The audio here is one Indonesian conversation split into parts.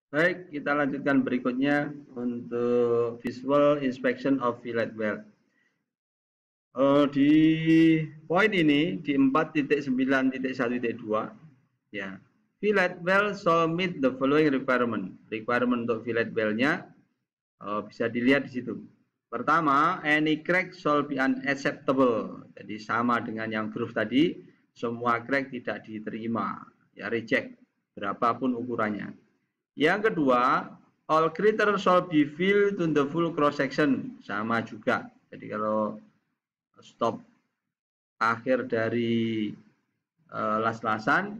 Baik, kita lanjutkan berikutnya untuk visual inspection of fillet weld. Di poin ini di 4.9.1.2 ya. Fillet weld shall meet the following requirement. Requirement untuk fillet weldnya bisa dilihat di situ. Pertama, any crack shall be unacceptable. Jadi sama dengan yang groove tadi, semua crack tidak diterima, ya reject berapapun ukurannya. Yang kedua, all crater shall be filled to the full cross section, sama juga. Jadi kalau stop akhir dari las-lasan,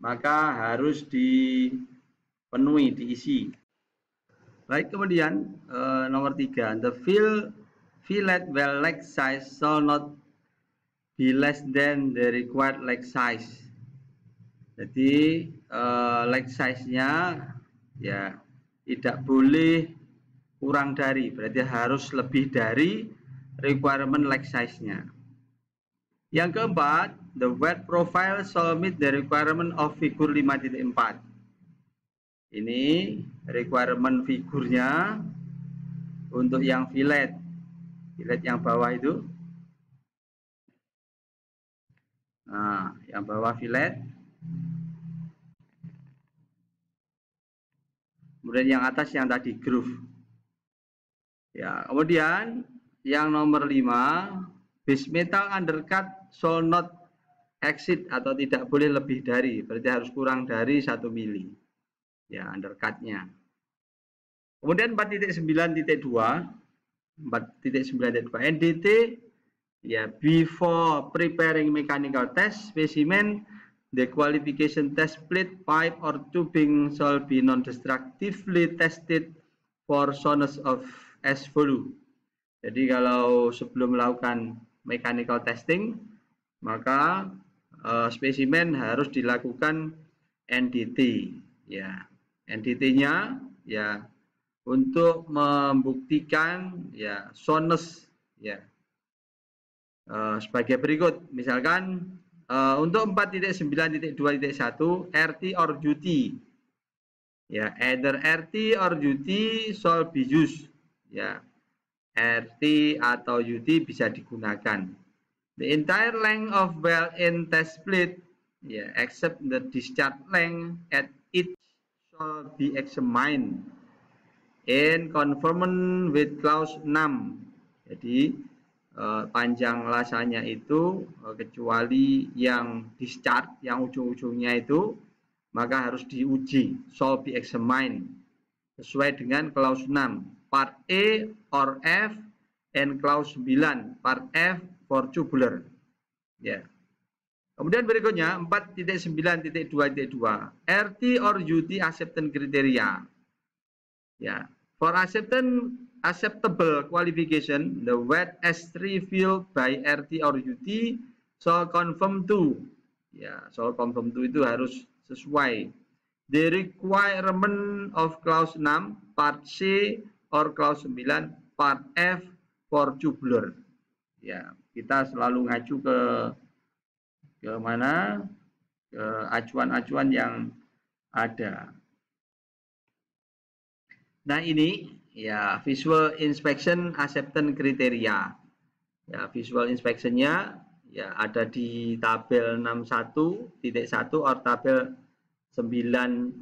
maka harus dipenuhi, diisi. Baik, kemudian nomor 3, the fillet weld leg size shall not be less than the required leg size. Jadi leg size-nya ya tidak boleh kurang dari, berarti harus lebih dari requirement leg size-nya. Yang keempat, the weld profile shall meet the requirement of figur 5.4. Ini requirement figurnya untuk yang fillet yang bawah itu. Nah, yang bawah fillet. Kemudian yang atas yang tadi groove. Ya, kemudian yang nomor 5, base metal undercut shall not exceed atau tidak boleh lebih dari, berarti harus kurang dari 1 mili. Ya, undercutnya. Kemudian 4.9.2, 4.9.2 NDT ya, before preparing mechanical test specimen, the qualification test plate, pipe or tubing shall be non-destructively tested for soreness of as follow. Jadi kalau sebelum melakukan mechanical testing, maka spesimen harus dilakukan NDT. Ya, NDT-nya ya untuk membuktikan ya soundness ya sebagai berikut. Misalkan untuk 4.9.2.1 RT or duty ya, either RT or duty shall be used ya, RT atau UT bisa digunakan. The entire length of weld in test plate ya, except the discharge length at each shall be examined in conformance with clause 6. Jadi panjang lasanya itu kecuali yang discharge, yang ujung-ujungnya itu, maka harus diuji, shall be examined sesuai dengan clause 6 part E or F and clause 9 part F for tubular. Ya. Kemudian berikutnya 4.9.2.2 RT or UT acceptance criteria. Ya, for acceptable qualification, the wet as revealed by RT or UT shall conform to. Ya, shall conform to itu harus sesuai. The requirement of clause 6 part C or clause 9 part F for tubular. Ya, kita selalu ngacu ke mana? Ke acuan-acuan yang ada. Nah, ini ya visual inspection acceptance criteria. Ya, visual inspection-nya ya ada di tabel 61.1 or tabel 916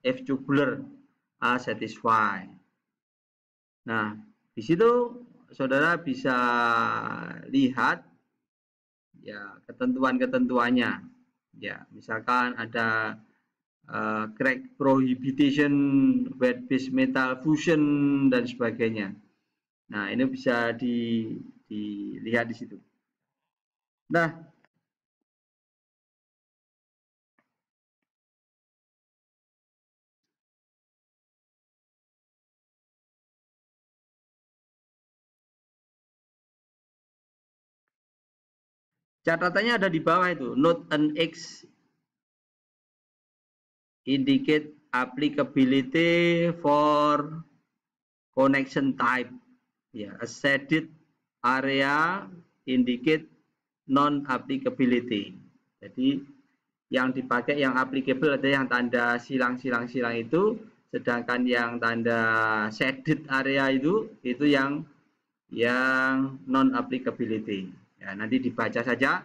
if tubular are satisfied. Nah, di situ saudara bisa lihat ya ketentuan-ketentuannya. Ya, misalkan ada crack prohibition, wet base metal fusion dan sebagainya. Nah, ini bisa dilihat di situ. Nah, catatannya ada di bawah itu. Note an X indicate applicability for connection type. Ya, a shaded area indicate non applicability. Jadi Yang dipakai yang applicable ada yang tanda silang-silang itu, sedangkan yang tanda shaded area itu yang non applicability. Ya, nanti dibaca saja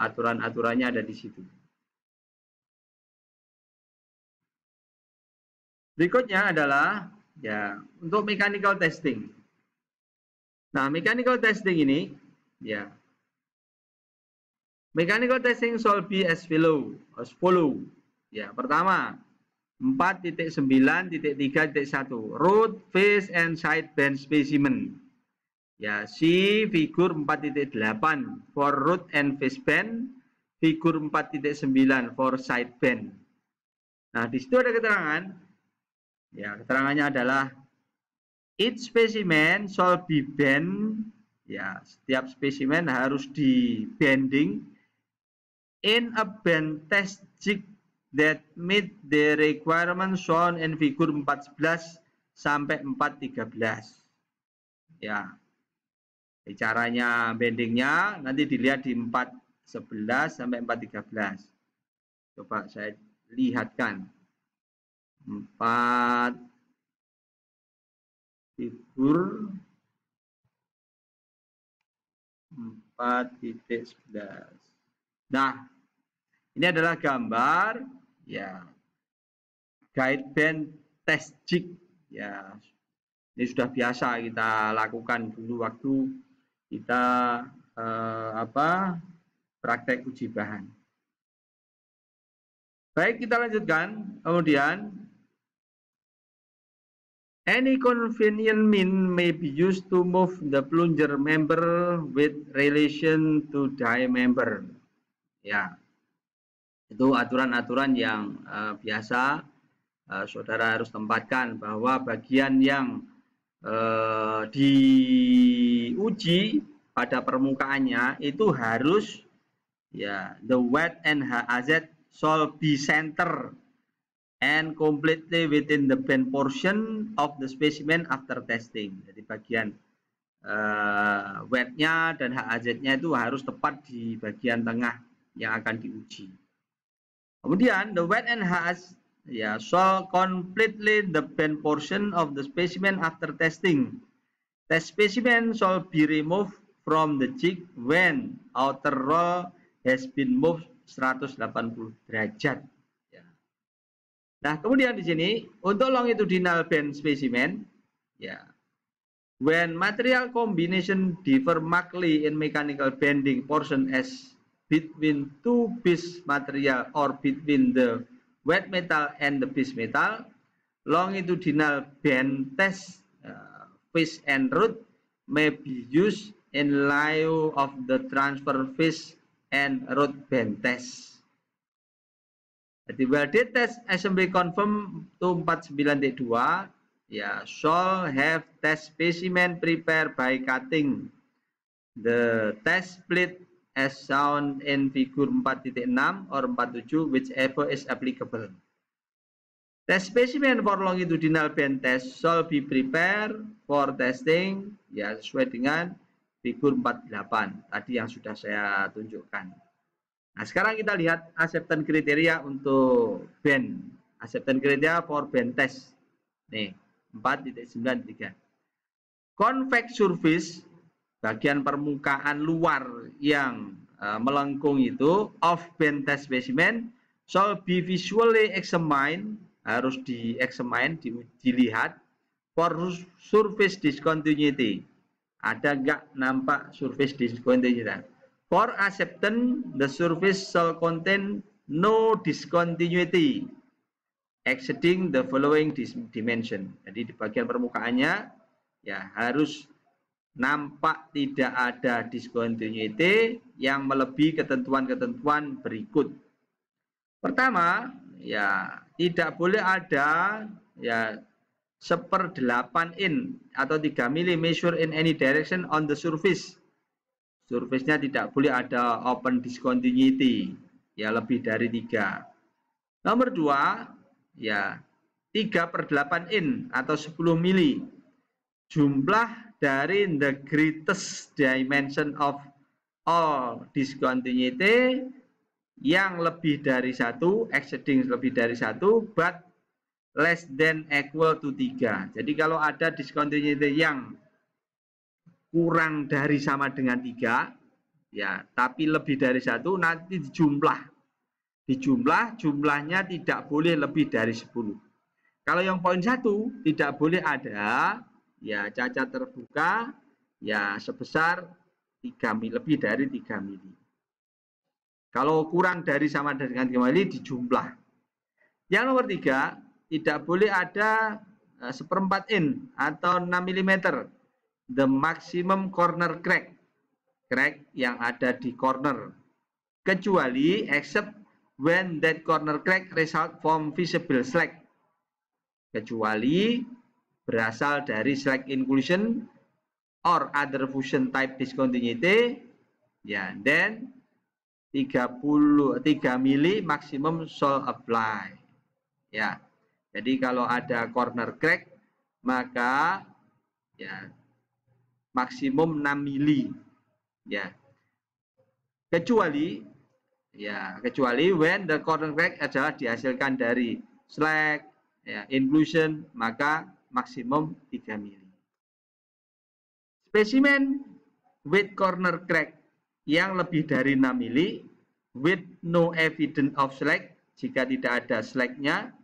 aturan-aturannya ada di situ. Berikutnya adalah ya untuk mechanical testing. Nah, mechanical testing ini ya mechanical testing shall be as follow. Ya, pertama 4.9.3.1 root, face, and side band specimen. Ya, si figur 4.8 for root and face band, figur 4.9 for side band. Nah, di situ ada keterangan. Ya, keterangannya adalah each specimen shall be bend. Ya, setiap spesimen harus di bending in a band test jig that meet the requirement shown in figur 4.11 sampai 4.13. Ya, caranya bendingnya nanti dilihat di 4.11 sampai 4.13. Coba saya lihatkan. 4 figur 4.11. Nah, ini adalah gambar ya guide band test jig ya. Ini sudah biasa kita lakukan dulu waktu kita praktek uji bahan. Baik, kita lanjutkan. Kemudian any convenient mean may be used to move the plunger member with relation to die member. Ya, itu aturan-aturan yang biasa saudara harus tempatkan bahwa bagian yang diuji pada permukaannya itu harus ya the wet and HAZ shall be center and completely within the bend portion of the specimen after testing. Jadi bagian wetnya dan HAZ-nya itu harus tepat di bagian tengah yang akan diuji. Kemudian the wet and HAZ shall completely the bend portion of the specimen after testing. Test specimen shall be removed from the jig when outer roll has been moved 180 derajat. Ya. Nah, kemudian di sini untuk longitudinal bend specimen, ya, when material combination differ markedly in mechanical bending portion as between two base material or between the wet metal and the base metal, longitudinal bend test face and root may be used in lieu of the transfer face and root bend test. Jadi welded test assembly confirm to 49.2 ya shall have test specimen prepared by cutting the test plate as shown in figure 4.6 or 4.7 whichever is applicable. Test specimen for longitudinal bend test shall be prepared for testing ya sesuai dengan figur 48 tadi yang sudah saya tunjukkan. Nah, sekarang kita lihat acceptance kriteria untuk bend. Acceptance kriteria for bend test. Nih, 4.93. Convex surface bagian permukaan luar yang melengkung itu of bend test specimen shall be visually examined, harus di-examine, dilihat for surface discontinuity. Ada nggak nampak surface discontinuity? For acceptance, the surface shall contain no discontinuity exceeding the following dimension. Jadi di bagian permukaannya ya harus nampak tidak ada discontinuity yang melebihi ketentuan-ketentuan berikut. Pertama, ya tidak boleh ada ya 1/8 in atau 3 mm measure in any direction on the surface. Surface-nya tidak boleh ada open discontinuity, ya lebih dari 3. Nomor 2, ya 3/8 in atau 10 mm. Jumlah dari the greatest dimension of all discontinuity yang lebih dari 1, exceeding lebih dari 1, but less than equal to 3. Jadi kalau ada discontinuity yang kurang dari sama dengan 3, ya, tapi lebih dari 1, nanti dijumlah, jumlahnya tidak boleh lebih dari 10. Kalau yang poin 1 tidak boleh ada ya cacat terbuka ya sebesar 3 mili, lebih dari 3 mili. Kalau kurang dari sama dengan 3 mili dijumlah. Yang nomor 3, tidak boleh ada 1/4 in atau 6 mm. The maximum corner crack. Crack yang ada di corner. Kecuali except when that corner crack result from visible slack. Kecuali berasal dari slack inclusion or other fusion type discontinuity, ya, then 3 mili maksimum should apply. Ya. Jadi kalau ada corner crack maka ya maksimum 6 mili. Ya. Kecuali when the corner crack adalah dihasilkan dari slack, ya, inclusion, maka maksimum 3 mili. Spesimen with corner crack yang lebih dari 6 mili with no evidence of slack, jika tidak ada slacknya,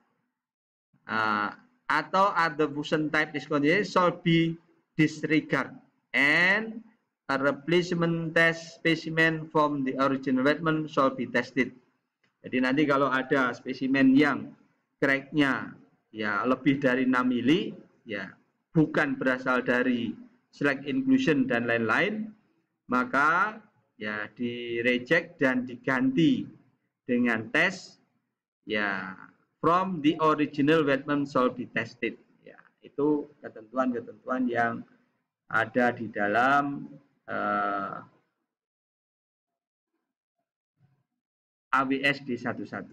atau other fusion type discontinuity shall be disregard and a replacement test specimen from the original wetman shall be tested. Jadi nanti kalau ada spesimen yang cracknya ya lebih dari 6 mili, ya bukan berasal dari slack inclusion dan lain-lain, maka ya di reject dan diganti dengan tes ya from the original wetman shall be tested. Ya, itu ketentuan-ketentuan yang ada di dalam AWS D11.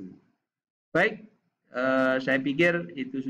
Baik, saya pikir itu